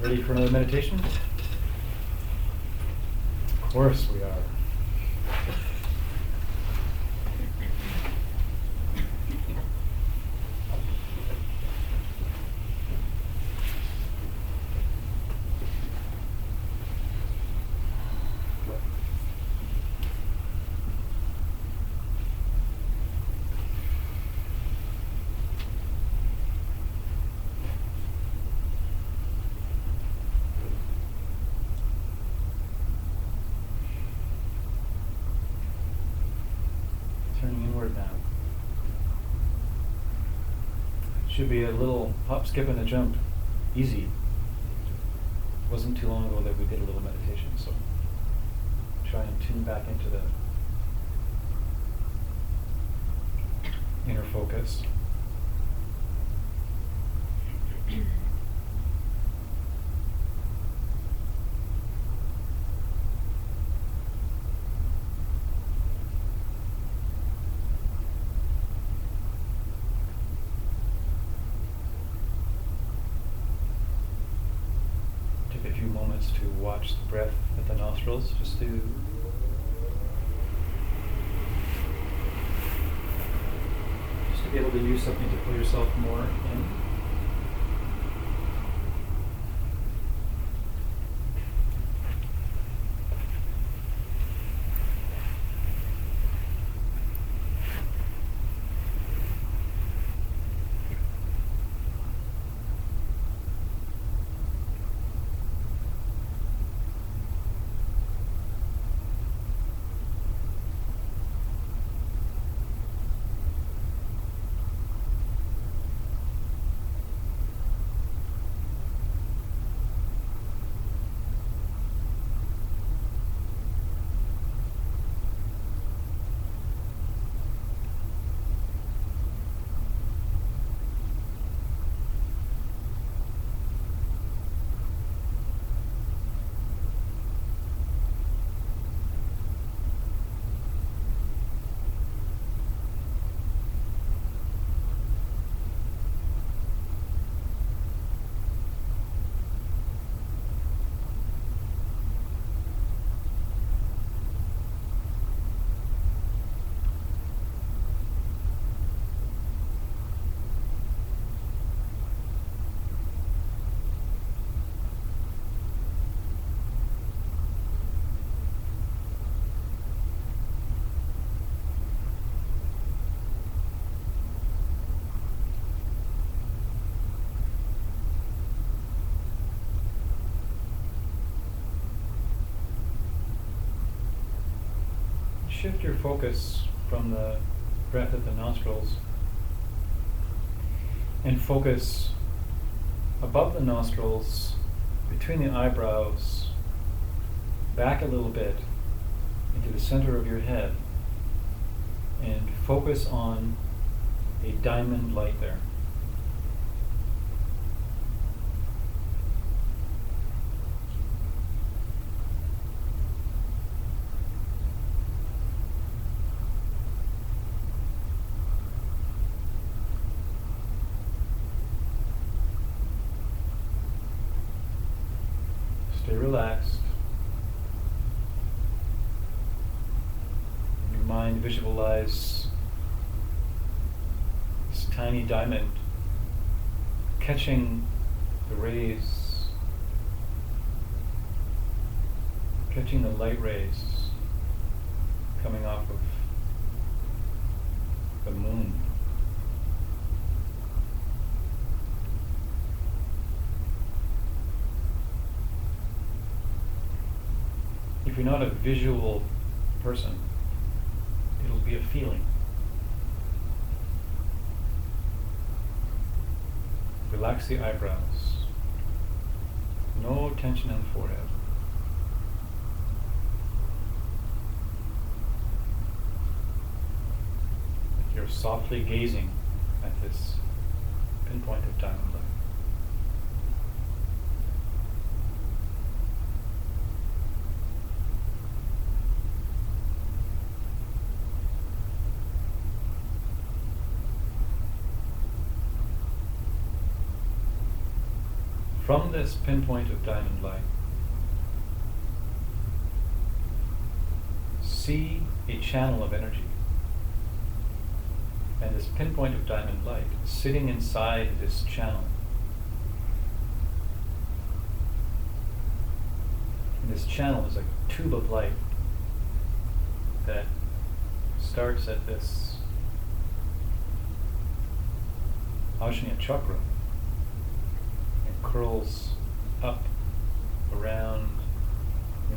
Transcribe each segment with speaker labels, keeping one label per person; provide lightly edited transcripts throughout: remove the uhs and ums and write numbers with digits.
Speaker 1: Ready for another meditation? Of course we are. Turning inward now. Should be a little hop, skip, and a jump. Easy. Wasn't too long ago that we did a little meditation, so try and tune back into the inner focus. A few moments to watch the breath at the nostrils, just to be able to use something to pull yourself more in. Shift your focus from the breath at the nostrils and focus above the nostrils, between the eyebrows, back a little bit into the center of your head, and focus on a diamond light there. Stay relaxed. In your mind, visualize this tiny diamond catching the rays, catching the light rays coming off of the moon. If you're not a visual person, it'll be a feeling. Relax the eyebrows. No tension in the forehead. You're softly gazing at this pinpoint of diamond light. from this pinpoint of diamond light, see a channel of energy. And this pinpoint of diamond light sitting inside this channel. And this channel is like a tube of light that starts at this Ajna chakra and curls up around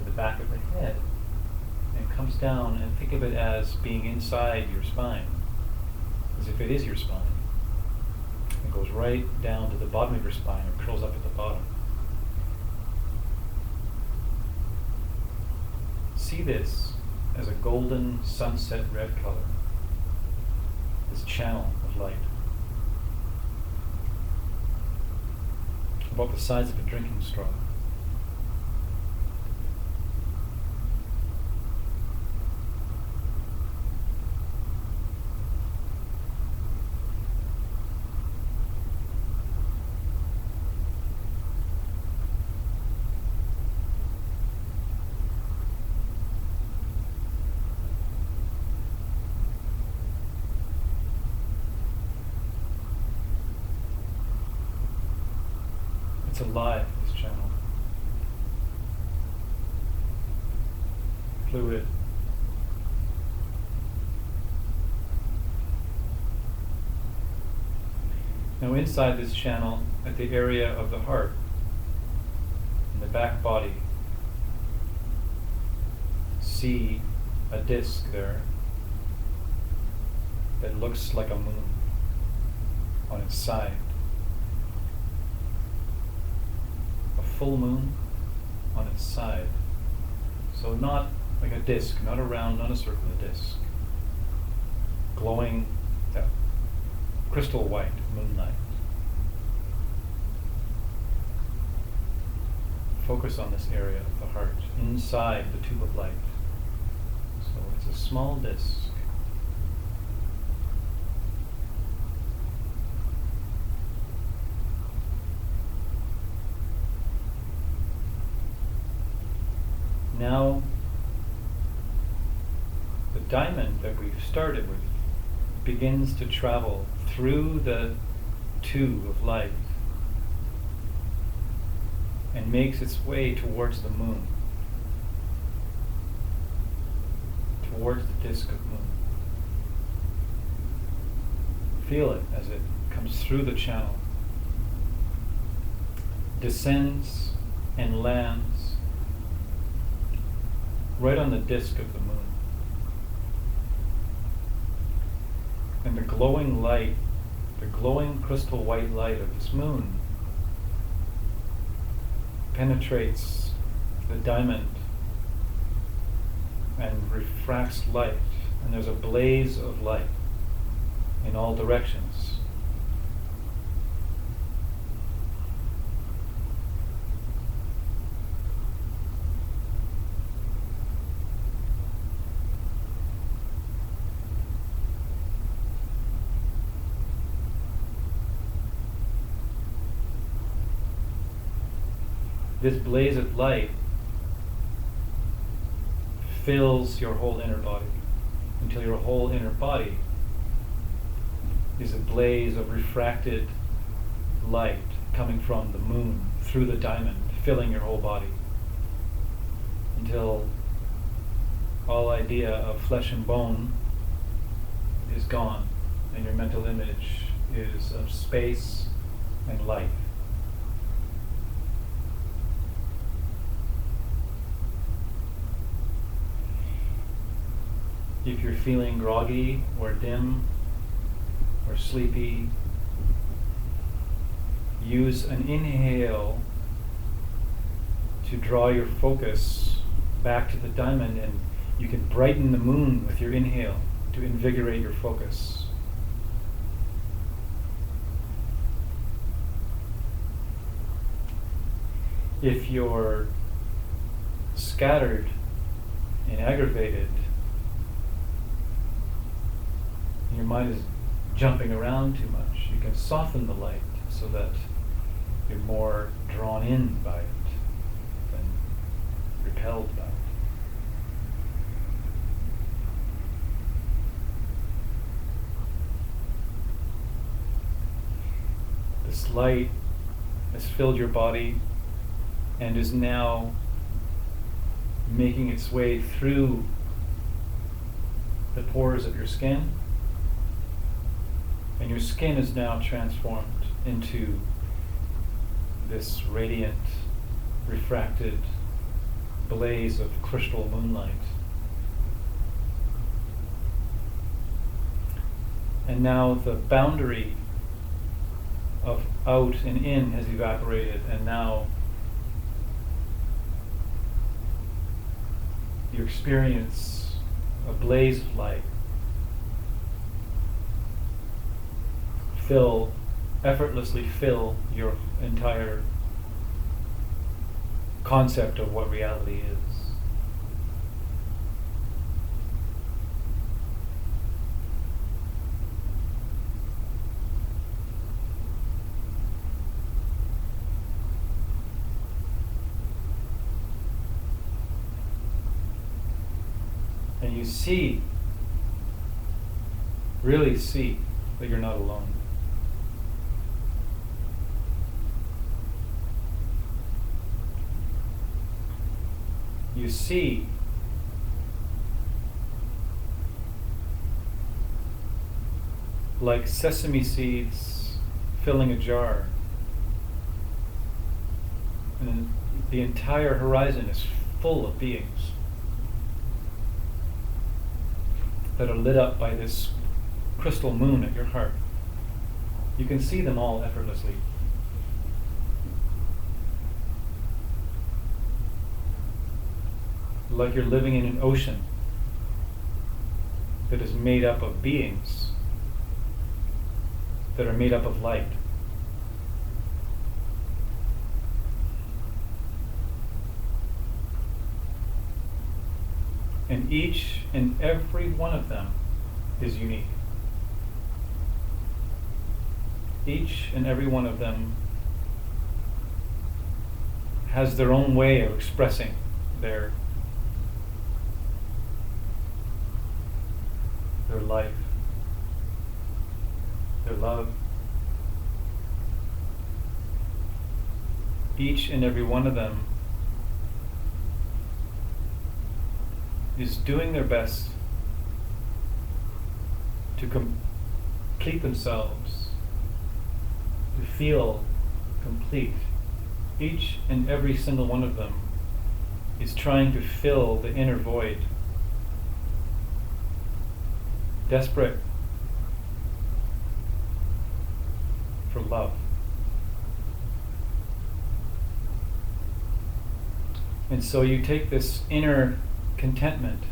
Speaker 1: the back of the head and comes down, and think of it as being inside your spine, as if it is your spine. It goes right down to the bottom of your spine and curls up at the bottom. See this as a golden sunset red color, this channel of light, about the size of a drinking straw. It's alive, this channel. Fluid. Now inside this channel, at the area of the heart, in the back body, see a disc there that looks like a moon on its side. Full moon on its side. So not like a disc, not a round, not a circle, a disc. Glowing, crystal white moonlight. Focus on this area of the heart, inside the tube of light. So it's a small disc. Now, the diamond that we've started with begins to travel through the tube of light and makes its way towards the moon, towards the disk of moon. Feel it as it comes through the channel, descends and lands right on the disk of the moon. And the glowing light, the glowing crystal white light of this moon penetrates the diamond and refracts light, and there's a blaze of light in all directions. This blaze of light fills your whole inner body until your whole inner body is a blaze of refracted light coming from the moon through the diamond, filling your whole body until all idea of flesh and bone is gone and your mental image is of space and light. If you're feeling groggy or dim or sleepy, use an inhale to draw your focus back to the diamond, and you can brighten the moon with your inhale to invigorate your focus. If you're scattered and aggravated, your mind is jumping around too much, you can soften the light so that You're more drawn in by it than repelled by it. This light has filled your body and is now making its way through the pores of your skin, and your skin is now transformed into this radiant, refracted blaze of crystal moonlight. And now the boundary of out and in has evaporated, and now you experience a blaze of light effortlessly fill your entire concept of what reality is. And you see, really see, that you're not alone. You see like sesame seeds filling a jar, and the entire horizon is full of beings that are lit up by this crystal moon at your heart. You can see them all effortlessly. Like you're living in an ocean that is made up of beings that are made up of light. And each and every one of them is unique. Each and every one of them has their own way of expressing their life, their love. Each and every one of them is doing their best to complete themselves, to feel complete. Each and every single one of them is trying to fill the inner void, desperate for love. And so you take this inner contentment,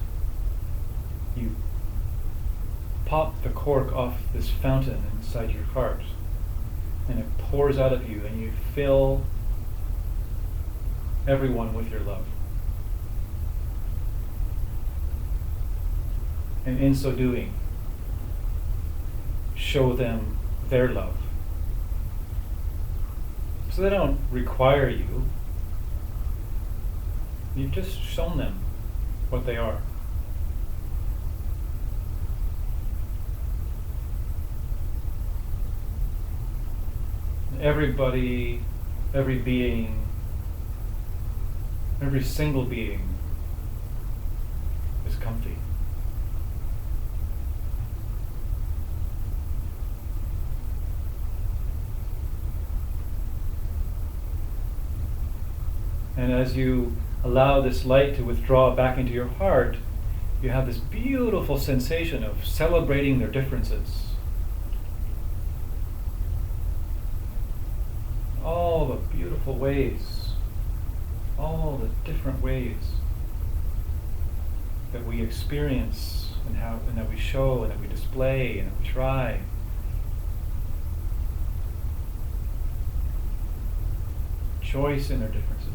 Speaker 1: you pop the cork off this fountain inside your heart, and it pours out of you, and you fill everyone with your love. And in so doing, show them their love. So they don't require you. You've just shown them what they are. Everybody, every being, every single being is comfy. And as you allow this light to withdraw back into your heart, you have this beautiful sensation of celebrating their differences. All the beautiful ways, all the different ways that we experience and that we show and that we display and that we try. Choice in their differences.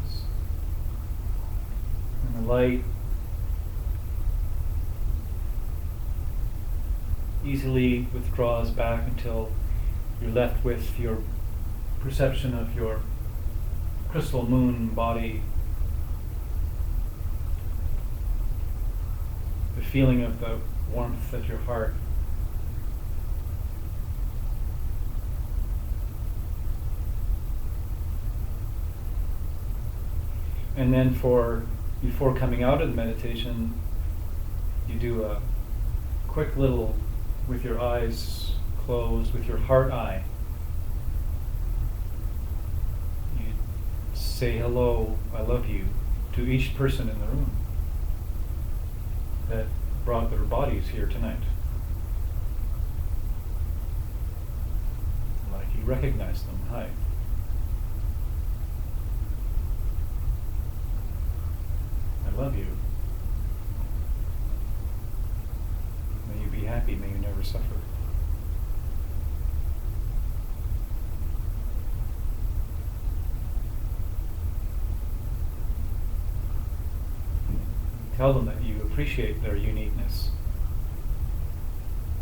Speaker 1: And the light easily withdraws back until you're left with your perception of your crystal moon body, the feeling of the warmth at your heart. And then before coming out of the meditation, you do a quick little, with your eyes closed, with your heart eye. You say hello, I love you, to each person in the room that brought their bodies here tonight. Like you recognize them. Hi. I love you. May you be happy, may you never suffer. Tell them that you appreciate their uniqueness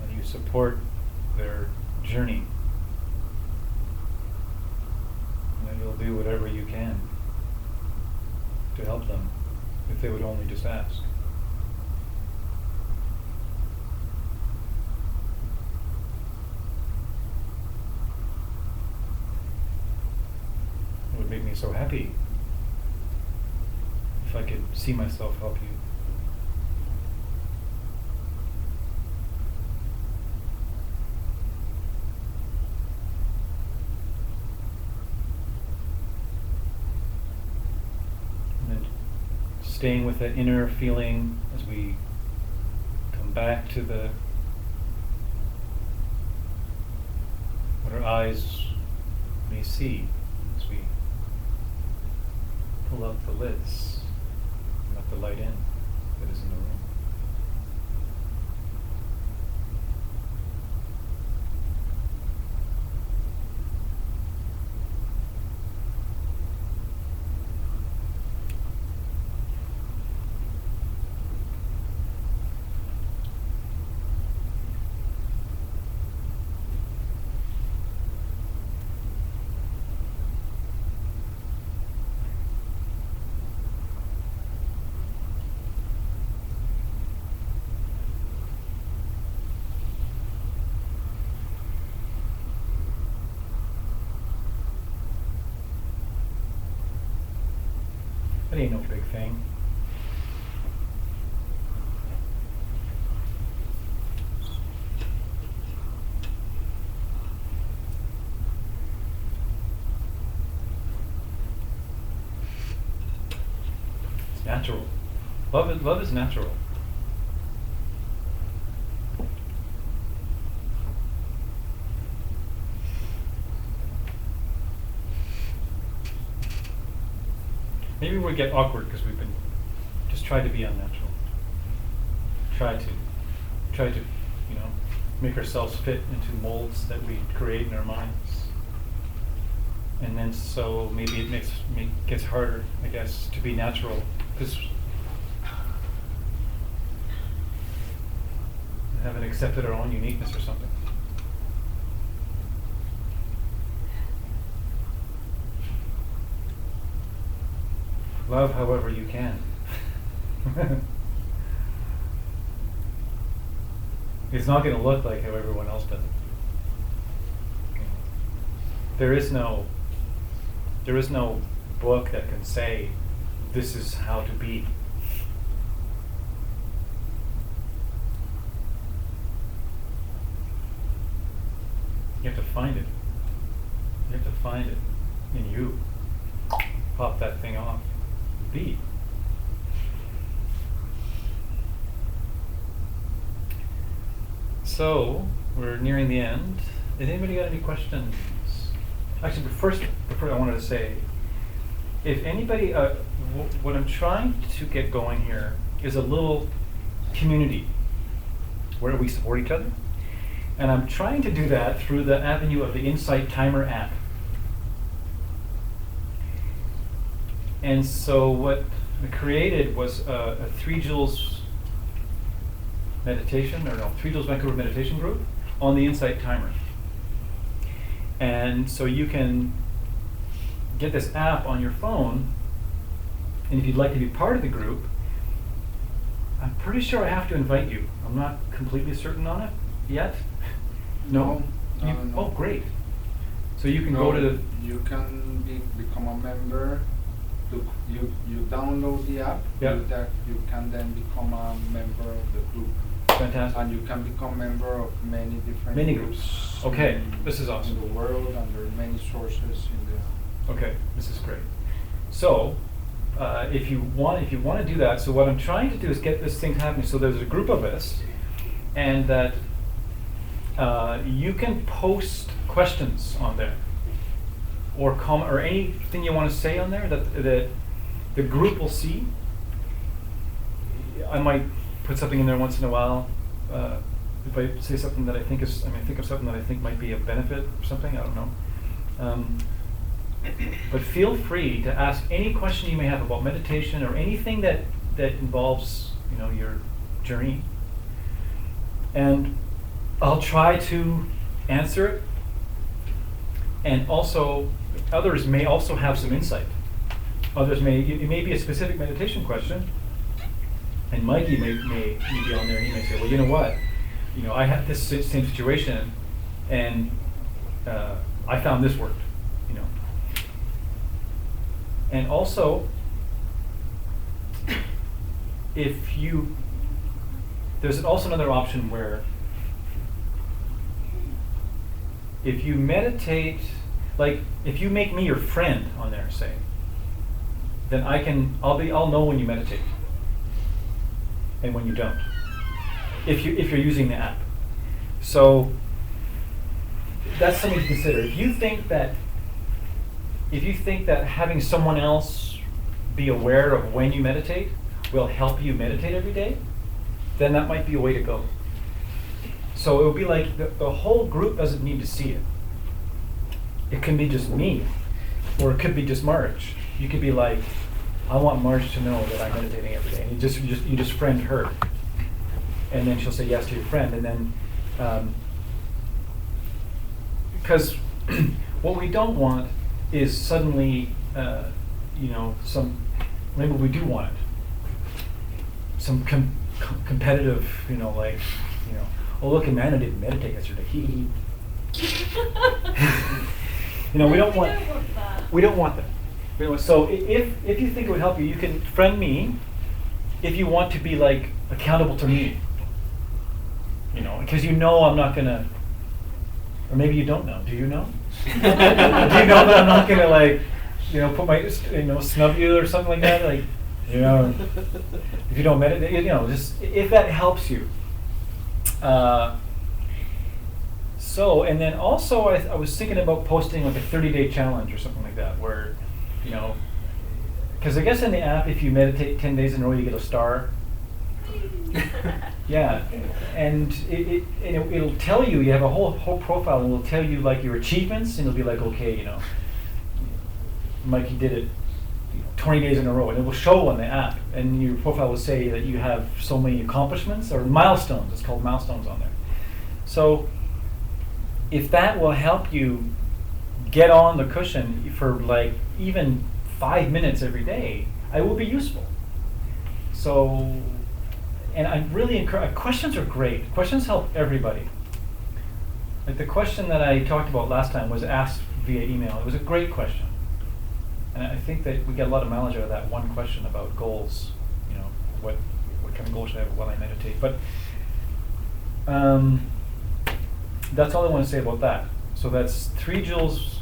Speaker 1: and you support their journey, and that you'll do whatever you can to help them if they would only just ask. It would make me so happy if I could see myself help you. Staying with that inner feeling as we come back to what our eyes may see as we pull out the lids and let the light in that is in the room. That ain't no big thing. It's natural. Love is natural. Maybe we get awkward because we've been just tried to be unnatural. Try to, make ourselves fit into molds that we create in our minds. And then so maybe it gets harder, I guess, to be natural because we haven't accepted our own uniqueness or something. Love however you can. It's not going to look like how everyone else does it. There is no book that can say this is how to be. You have to find it. You have to find it in you. Pop that thing off. Be. So we're nearing the end. Did anybody got any questions? Actually, before I wanted to say, if anybody, what I'm trying to get going here is a little community where we support each other, and I'm trying to do that through the avenue of the Insight Timer app. And so what I created was a 3 Joules meditation, 3 Joules Vancouver meditation group on the Insight Timer. And so you can get this app on your phone, and if you'd like to be part of the group, I'm pretty sure I have to invite you. I'm not completely certain on it yet. No?
Speaker 2: No,
Speaker 1: You-
Speaker 2: no.
Speaker 1: Oh, great. So you can
Speaker 2: No,
Speaker 1: go to
Speaker 2: You can become a member. You download the app.
Speaker 1: Yeah.
Speaker 2: You can then become a member of the group.
Speaker 1: fantastic.
Speaker 2: And you can become member of many different
Speaker 1: Many
Speaker 2: groups.
Speaker 1: groups. Okay,
Speaker 2: in-
Speaker 1: this is awesome.
Speaker 2: In the world, and there are many sources in the.
Speaker 1: Okay, this is great. So, if you want to do that, so what I'm trying to do is get this thing happening. So there's a group of us, and that you can post questions on there, or comment, or anything you want to say on there that the group will see. I might put something in there once in a while. If I say something that I think is, think of something that I think might be of benefit or something, I don't know. But feel free to ask any question you may have about meditation or anything that involves, your journey. And I'll try to answer it. And also, others may also have some insight. It may be a specific meditation question. And Mikey may be on there, and he may say, well, you know what? I had this same situation, and I found this worked, And also, there's also another option where if you meditate, like if you make me your friend on there, say, then I'll know when you meditate and when you don't, if you're using the app. So that's something to consider. If you think that having someone else be aware of when you meditate will help you meditate every day, then that might be a way to go. So it would be like the whole group doesn't need to see it. It can be just me, or it could be just Marge. You could be like, I want Marge to know that I'm meditating every day, and you just friend her, and then she'll say yes to your friend, and then because what we don't want is suddenly, maybe we do want it, some competitive, oh look, Amanda didn't meditate yesterday. We don't want that. So if you think it would help you, you can friend me if you want to be like accountable to me. Because I'm not gonna, or maybe you don't know. Do you know? Do you know that I'm not gonna put my snub you or something like that? If you don't meditate, just if that helps you. And then also I was thinking about posting like a 30-day challenge or something like that, where, because I guess in the app, if you meditate 10 days in a row, you get a star. Yeah, and it'll tell you have a whole profile, and it'll tell you like your achievements, and it'll be like, okay, Mikey did it 20 days in a row, and it will show on the app, and your profile will say that you have so many accomplishments or milestones. It's called milestones on there. So if that will help you get on the cushion for like even 5 minutes every day, it will be useful. So, and I really encourage, questions are great. Questions help everybody. Like the question that I talked about last time was asked via email. It was a great question. And I think that we get a lot of mileage out of that one question about goals. What kind of goals should I have while I meditate? But that's all I want to say about that. So that's 3 Jules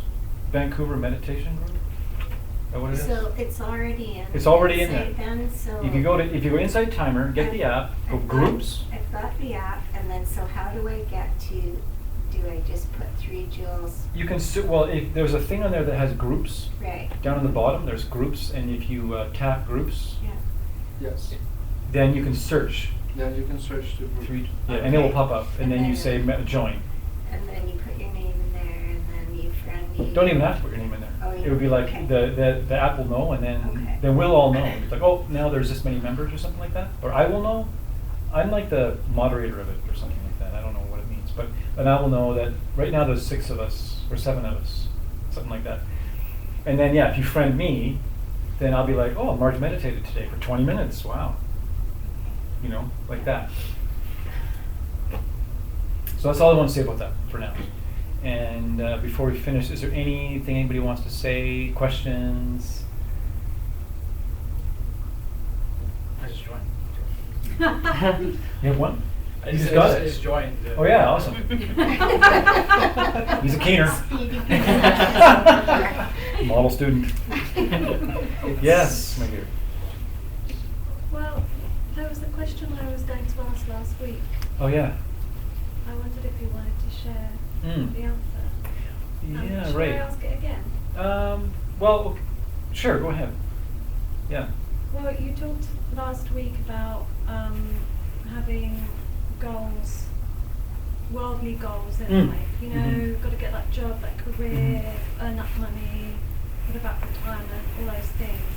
Speaker 1: Vancouver Meditation Group. Is that what it is?
Speaker 3: So it's already in.
Speaker 1: It's already in there.
Speaker 3: Then, so
Speaker 1: If you go Inside Timer, get the app, go groups.
Speaker 3: I've got the app, and then so how do I get to? Do I just put 3 Jules?
Speaker 1: You can if there's a thing on there that has groups.
Speaker 3: Right.
Speaker 1: Down on the bottom, there's groups, and if you tap groups,
Speaker 3: Yeah.
Speaker 2: Yes.
Speaker 1: then you can search.
Speaker 2: Then you can search the group.
Speaker 1: And it will
Speaker 3: Okay.
Speaker 1: pop up, and then you say join.
Speaker 3: And then you put your name in there, and then you friend me.
Speaker 1: Don't even have to put your name in there.
Speaker 3: Oh, yeah.
Speaker 1: It would be like
Speaker 3: Okay.
Speaker 1: the app will know, and
Speaker 3: Okay.
Speaker 1: then we'll all know. It's like, oh, now there's this many members or something like that. Or I will know. I'm like the moderator of it or something like that. I don't know what it means, but I will know that right now there's 6 of us or 7 of us, something like that. And then, yeah, if you friend me, then I'll be like, oh, Marge meditated today for 20 minutes. Wow. You know, like that. So that's all I want to say about that for now. And before we finish, is there anything anybody wants to say? Questions?
Speaker 4: I just joined.
Speaker 1: You have one?
Speaker 4: I
Speaker 1: You
Speaker 4: just,
Speaker 1: got
Speaker 4: I
Speaker 1: it.
Speaker 4: just joined.
Speaker 1: Oh yeah, awesome. He's a keener. Model student. Yes, my dear.
Speaker 5: Well, there was a question I was going to ask last week.
Speaker 1: Oh yeah.
Speaker 5: I wondered if you wanted to share
Speaker 1: Mm.
Speaker 5: the answer.
Speaker 1: Yeah,
Speaker 5: Should
Speaker 1: right.
Speaker 5: I ask it again?
Speaker 1: Well, sure, go ahead. Yeah.
Speaker 5: Well, you talked last week about having goals, worldly goals in
Speaker 1: Mm.
Speaker 5: life. You know,
Speaker 1: Mhm.
Speaker 5: got to get that job, that career,
Speaker 1: Mhm.
Speaker 5: earn that money, what about retirement, all those things.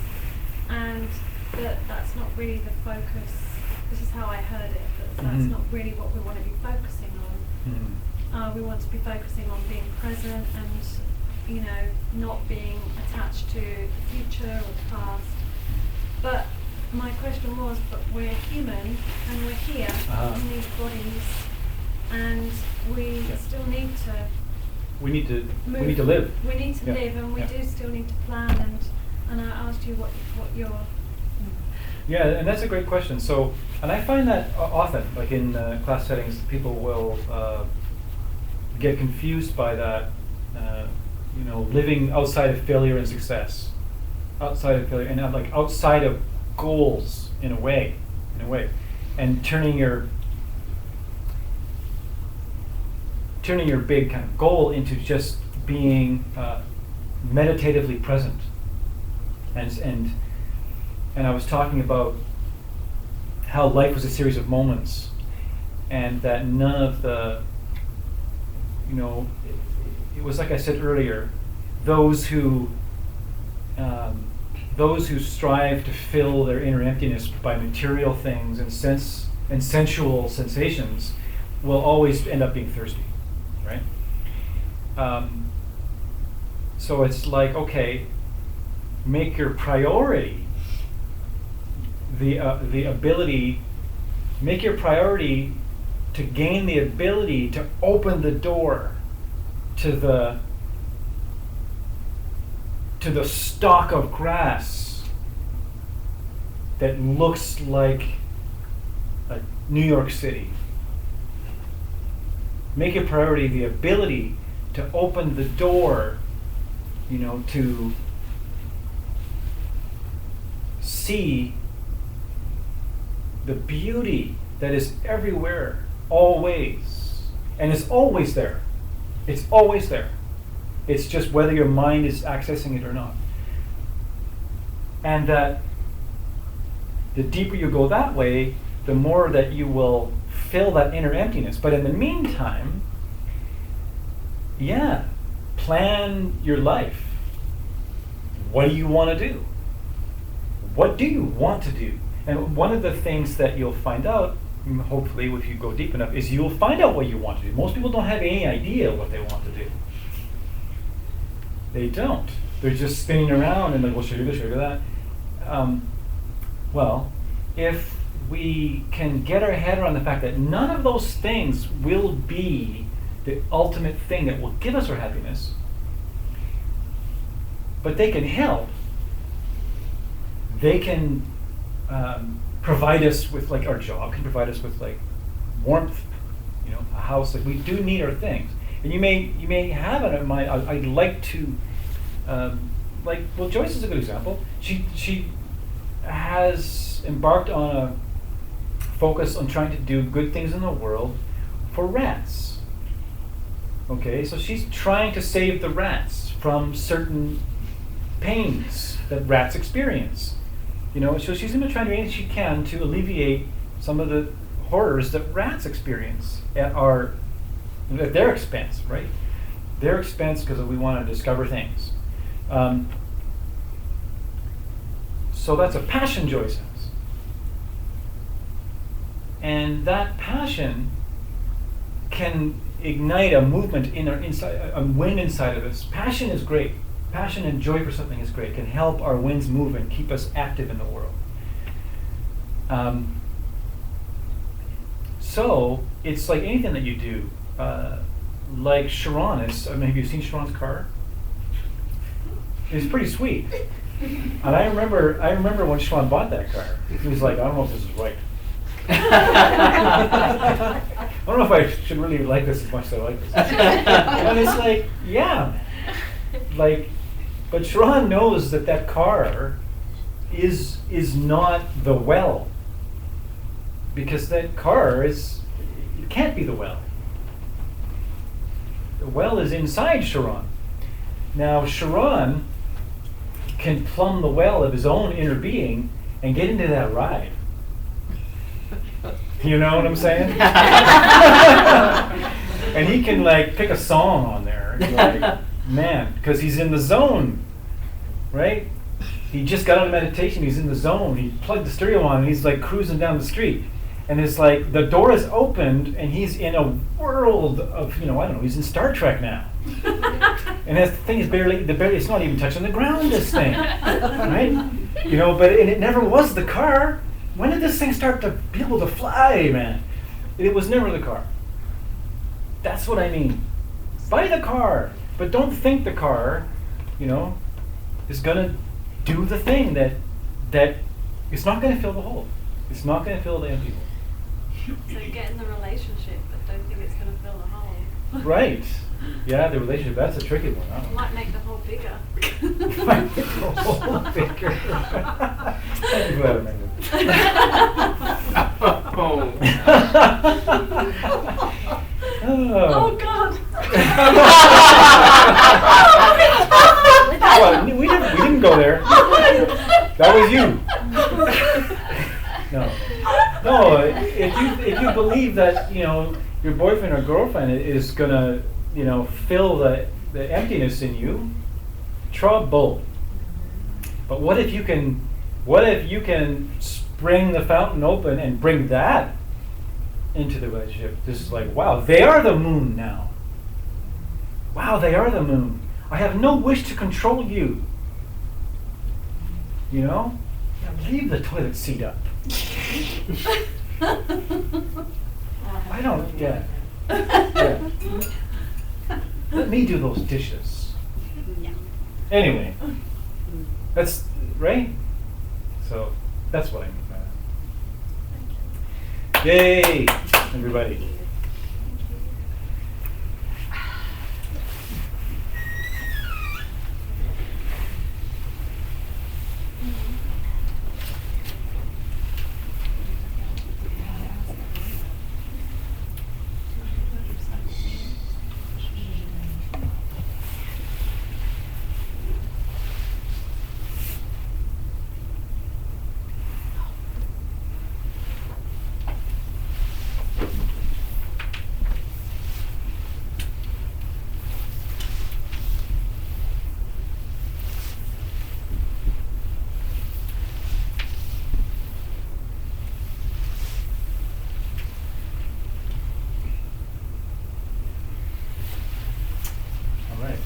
Speaker 5: And that's not really the focus. This is how I heard it, but that's
Speaker 1: Mhm.
Speaker 5: not really what we want to be focusing on.
Speaker 1: Mhm.
Speaker 5: We want to be focusing on being present and, you know, not being attached to the future or the past. But my question was, but we're human and we're here in these bodies, and we
Speaker 1: Yeah.
Speaker 5: still need to
Speaker 1: We need to
Speaker 5: move.
Speaker 1: we need to live.
Speaker 5: We need to
Speaker 1: Yeah.
Speaker 5: live, and we
Speaker 1: Yeah.
Speaker 5: do still need to plan. And I asked you what your
Speaker 1: Yeah, and that's a great question. So, and I find that often, like in class settings, people will get confused by that. You know, living outside of failure and success, outside of failure, and like outside of goals in a way, and turning your big kind of goal into just being meditatively present, and I was talking about how life was a series of moments, and that none of the, you know, it was like I said earlier, those who strive to fill their inner emptiness by material things and sensual sensations will always end up being thirsty, right? So it's like, okay, make your priority the ability, make your priority to gain the ability to open the door to the stalk of grass that looks like New York City. Make a priority the ability to open the door, you know, to see the beauty that is everywhere, always. And it's always there. It's always there. It's just whether your mind is accessing it or not. And that the deeper you go that way, the more that you will fill that inner emptiness. But in the meantime, yeah, plan your life. What do you want to do? What do you want to do? And one of the things that you'll find out, hopefully if you go deep enough, is you'll find out what you want to do. Most people don't have any idea what they want to do. They don't. They're just spinning around and like, well, should I do this, should I do that? Well, if we can get our head around the fact that none of those things will be the ultimate thing that will give us our happiness, but they can help. They can provide us with, like, our job can provide us with, like, warmth, you know, a house. Like, we do need our things. And you may have it in mind. I'd like to, like, well, Joyce is a good example. She has embarked on a focus on trying to do good things in the world for rats. Okay, so she's trying to save the rats from certain pains that rats experience. You know, so she's going to try to do anything she can to alleviate some of the horrors that rats experience at their expense, right? Their expense, because we want to discover things. So that's a passion Joyce has. And that passion can ignite a movement inside, a wind inside of us. Passion is great. Passion and joy for something is great. It can help our winds move and keep us active in the world. So it's like anything that you do. Like Sharon is. I mean, have you seen Sharon's car? It's pretty sweet. And I remember when Sharon bought that car. He was like, I don't know if this is right. I don't know if I should really like this as much as I like this. And it's like, yeah, like, but Sharon knows that that car is not the well, because that car it can't be the well. The well is inside Sharon. Now Sharon can plumb the well of his own inner being and get into that ride. You know what I'm saying? And he can like pick a song on there, like, man, because he's in the zone, right? He just got out of meditation, he's in the zone. He plugged the stereo on and he's like cruising down the street. And it's like the door is opened and he's in a world of, I don't know, he's in Star Trek now. And that thing is barely, it's not even touching the ground, this thing, right? But it never was the car. When did this thing start to be able to fly, man? It was never the car. That's what I mean. Buy the car, but don't think the car, is gonna do the thing that it's not gonna fill the hole. It's not gonna fill the empty hole.
Speaker 5: So get in the relationship, but don't think it's going to fill the hole.
Speaker 1: Right. Yeah, the relationship, that's a tricky one.
Speaker 5: It might make the hole bigger.
Speaker 1: Might make the hole bigger. Thank you for that, Amanda.
Speaker 5: Oh, God.
Speaker 1: Well, we didn't go there. That was you. No, if you believe that, your boyfriend or girlfriend is gonna, fill the emptiness in you, trouble. But what if you can spring the fountain open and bring that into the relationship? This is like, wow, they are the moon now. Wow, they are the moon. I have no wish to control you. Leave the toilet seat up. I don't, yeah. Let me do those dishes.
Speaker 3: Yeah.
Speaker 1: Anyway, that's, right? So, that's what I mean by that. Yay, everybody. All right.